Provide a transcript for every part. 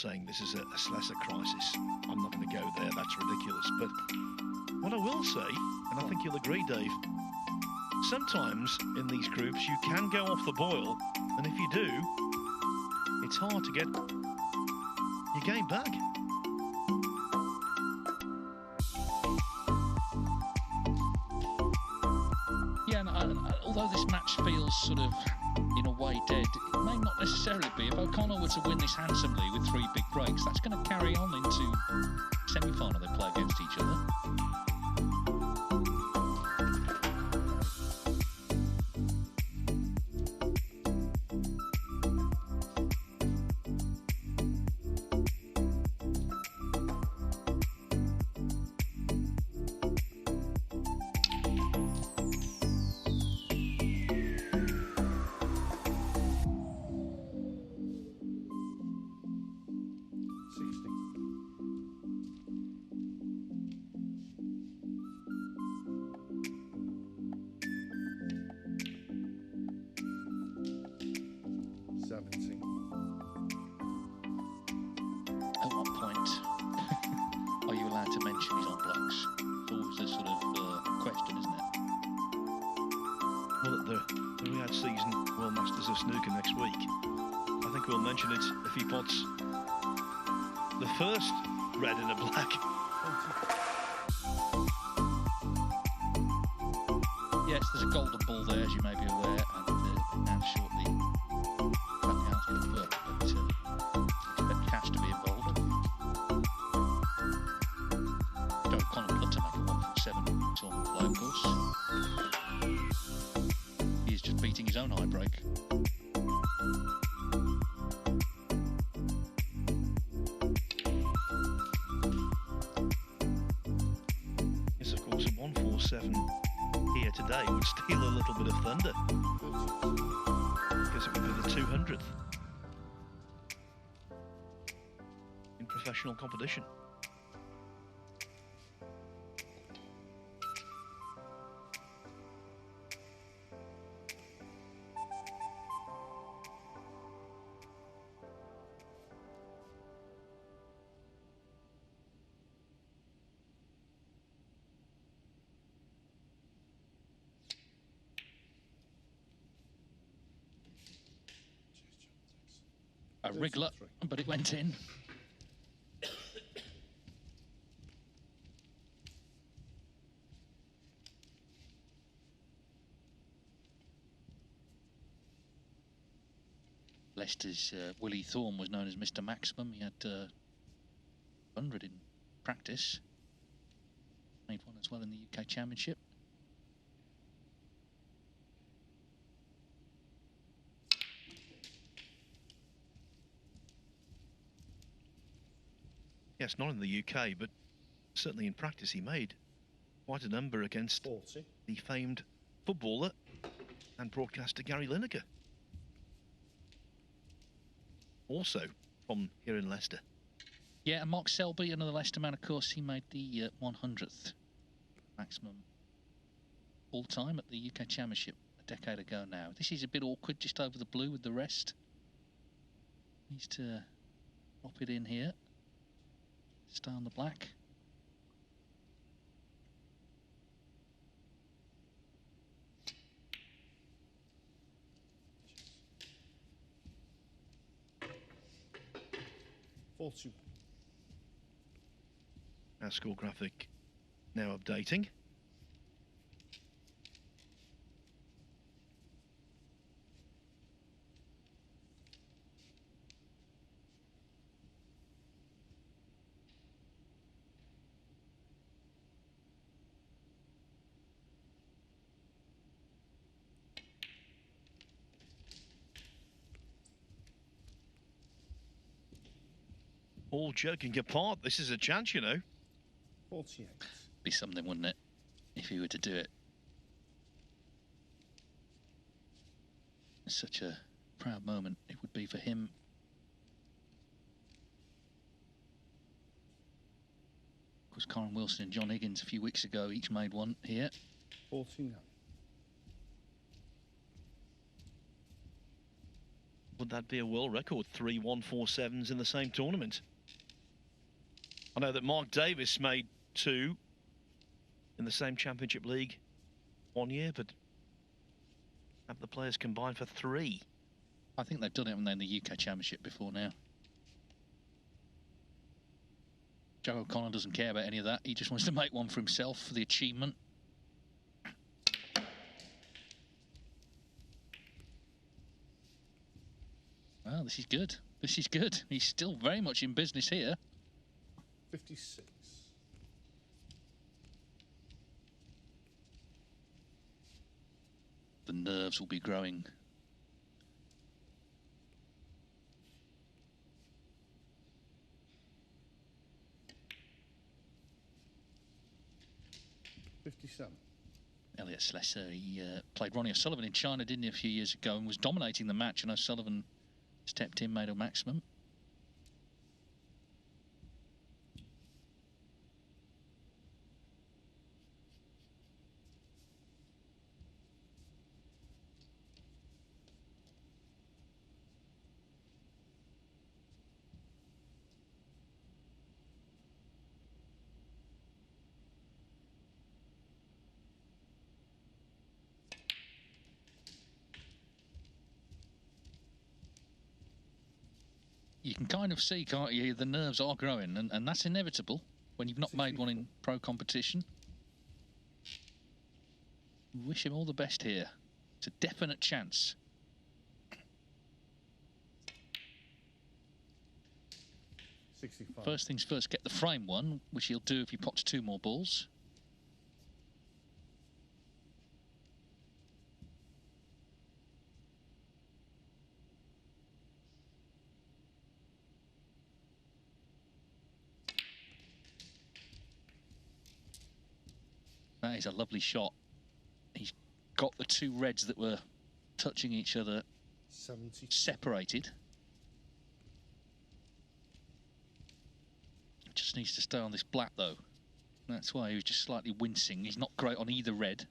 saying this is a lesser crisis. I'm not going to go there, that's ridiculous. But what I will say, and I think you'll agree, Dave, sometimes in these groups you can go off the boil, and if you do, it's hard to get your game back. Yeah, and although this match feels sort of, in a way, dead, it may not necessarily be. If O'Connor were to win this handsomely with 3 big breaks, that's going to carry on into semi-final. They play against each other. At what point are you allowed to mention his on blocks? It's always a sort of question, isn't it? Well, at the Riyadh season World Masters of Snooker next week, I think we'll mention it if he pots the first red and a black. Yes, there's a golden ball there, as you may be aware, and now shortly coming out in the work, but expect cash to be involved. Joe O'Connor would love to make a 1-7 tournament play, of course. He is just beating his own high break. Yes, of course, a 1-4-7 here today would steal a little bit of thunder because it would be the 200th in professional competition. A wriggler, but it went in. Leicester's Willie Thorne was known as Mr. Maximum. He had 100 in practice. Made one as well in the UK Championship. Yes, not in the UK, but certainly in practice he made quite a number against 40. the famed footballer and broadcaster Gary Lineker. Also from here in Leicester. Yeah, and Mark Selby, another Leicester man, of course, he made the 100th maximum all-time at the UK Championship a decade ago now. This is a bit awkward, just over the blue with the rest. Needs to pop it in here. Stay on the black. Our score graphic now updating. All joking apart, this is a chance, you know. 48. Be something, wouldn't it, if he were to do it? It's such a proud moment it would be for him. Of course, Karen Wilson and John Higgins a few weeks ago each made one here. 49. Would that be a world record? 3 1-4-7s in the same tournament. I know that Mark Davis made 2 in the same Championship League one year, but have the players combined for 3? I think they've done it when they're in the UK Championship before now. Joe O'Connor doesn't care about any of that. He just wants to make one for himself for the achievement. Well, this is good. This is good. He's still very much in business here. 56. The nerves will be growing. Elliot Slesser, he played Ronnie O'Sullivan in China, didn't he, a few years ago, and was dominating the match, and O'Sullivan stepped in, made a maximum. You can kind of see, can't you, the nerves are growing, and that's inevitable when you've not made one in pro competition. Wish him all the best here. It's a definite chance. First things first, get the frame one, which he'll do if he pots 2 more balls. That is a lovely shot. He's got the 2 reds that were touching each other 70. separated. Just needs to stay on this black though. That's why he was just slightly wincing. He's not great on either red.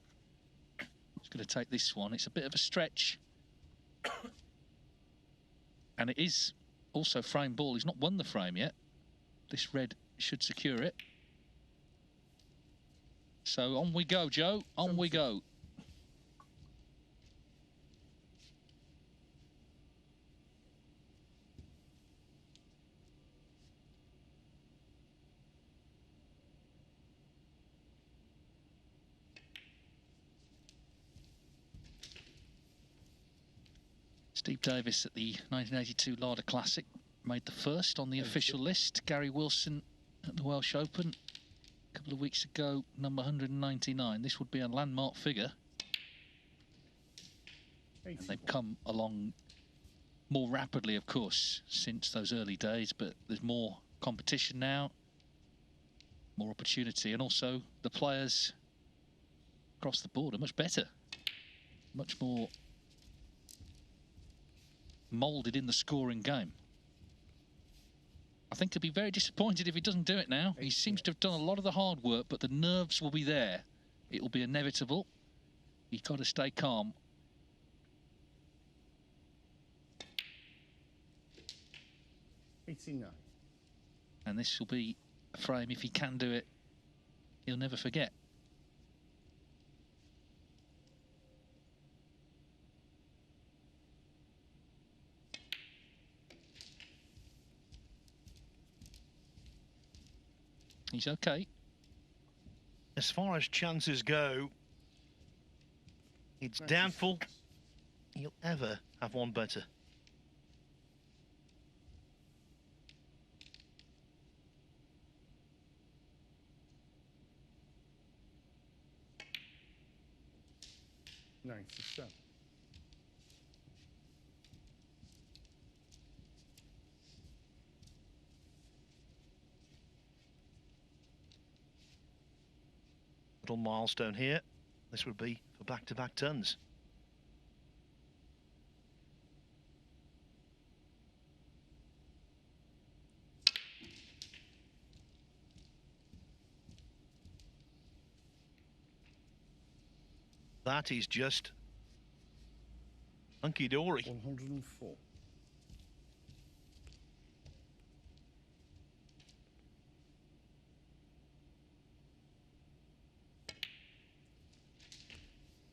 He's going to take this one. It's a bit of a stretch. And it is also frame ball. He's not won the frame yet. This red should secure it. So on we go, Joe. On we go. Steve Davis at the 1982 Larder Classic made the first on the official list. Gary Wilson at the Welsh Open a couple of weeks ago, number 199. This would be a landmark figure. And they've come along more rapidly, of course, since those early days, but there's more competition now, more opportunity, and also the players across the board are much better, much more moulded in the scoring game. I think he'll be very disappointed if he doesn't do it now. He seems to have done a lot of the hard work, but the nerves will be there. It will be inevitable. You've got to stay calm. $89. And this will be a frame. If he can do it, he'll never forget. He's okay. As far as chances go, it's doubtful he'll ever have one better. $97. Little milestone here. This would be for back-to-back tons. That is just hunky-dory. 104.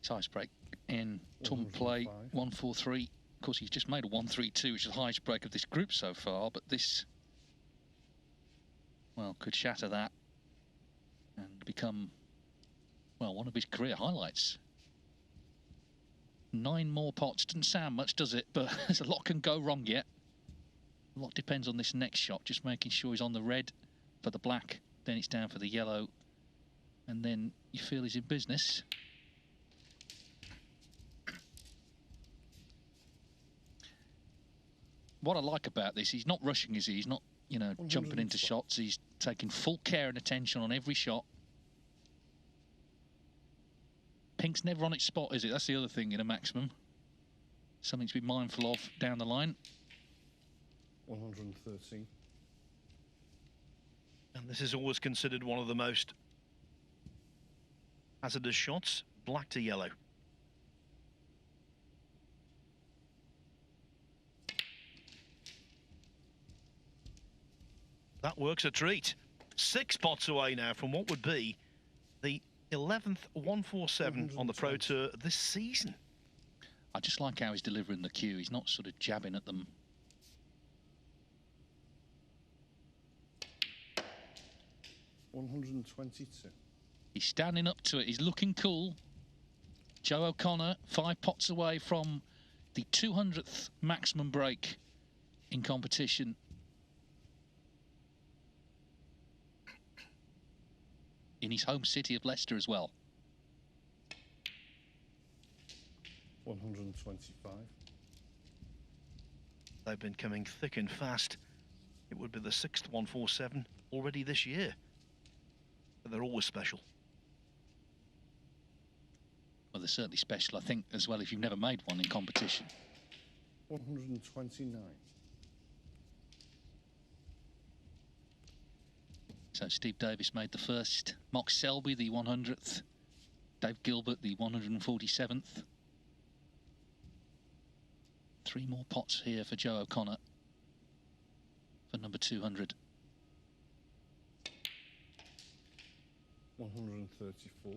Size break in tournament play, 1-4-3. Of course, he's just made a 1-3-2, which is the highest break of this group so far, but this, well, could shatter that and become, well, one of his career highlights. 9 more pots. Doesn't sound much, does it? But there's a lot can go wrong yet. A lot depends on this next shot, just making sure he's on the red for the black, then it's down for the yellow, and then you feel he's in business. What I like about this, he's not rushing, is he? He's not, you know, jumping into shots. He's taking full care and attention on every shot. Pink's never on its spot, is it? That's the other thing in a maximum. Something to be mindful of down the line. 113. And this is always considered one of the most hazardous shots, black to yellow. That works a treat. 6 pots away now from what would be the 11th 147 on the Pro Tour this season. I just like how he's delivering the cue. He's not sort of jabbing at them. $122. He's standing up to it. He's looking cool. Joe O'Connor, 5 pots away from the 200th maximum break in competition. In his home city of Leicester as well. 125. They've been coming thick and fast. It would be the 6th 147 already this year. But they're always special. Well, they're certainly special, I think, as well, if you've never made one in competition. 129. So Steve Davis made the first, Mock Selby the 100th, Dave Gilbert the 147th. 3 more pots here for Joe O'Connor for number 200. 134.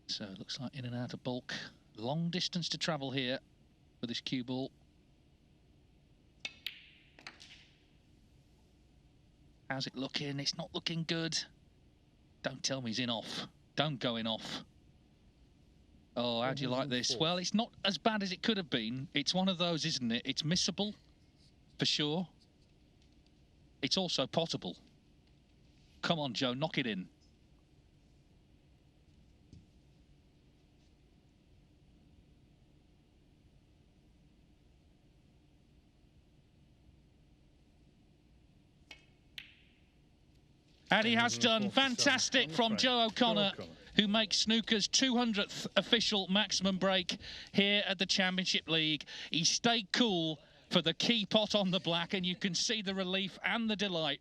So it looks like in and out of bulk. Long distance to travel here for this cue ball. How's it looking? It's not looking good. Don't tell me he's in off. Don't go in off. Oh, how do you like this? Well, it's not as bad as it could have been. It's one of those, isn't it? It's missable, for sure. It's also potable. Come on, Joe, knock it in. And he has done. Fantastic from Joe O'Connor, who makes Snooker's 200th official maximum break here at the Championship League. He stayed cool for the key pot on the black, and you can see the relief and the delight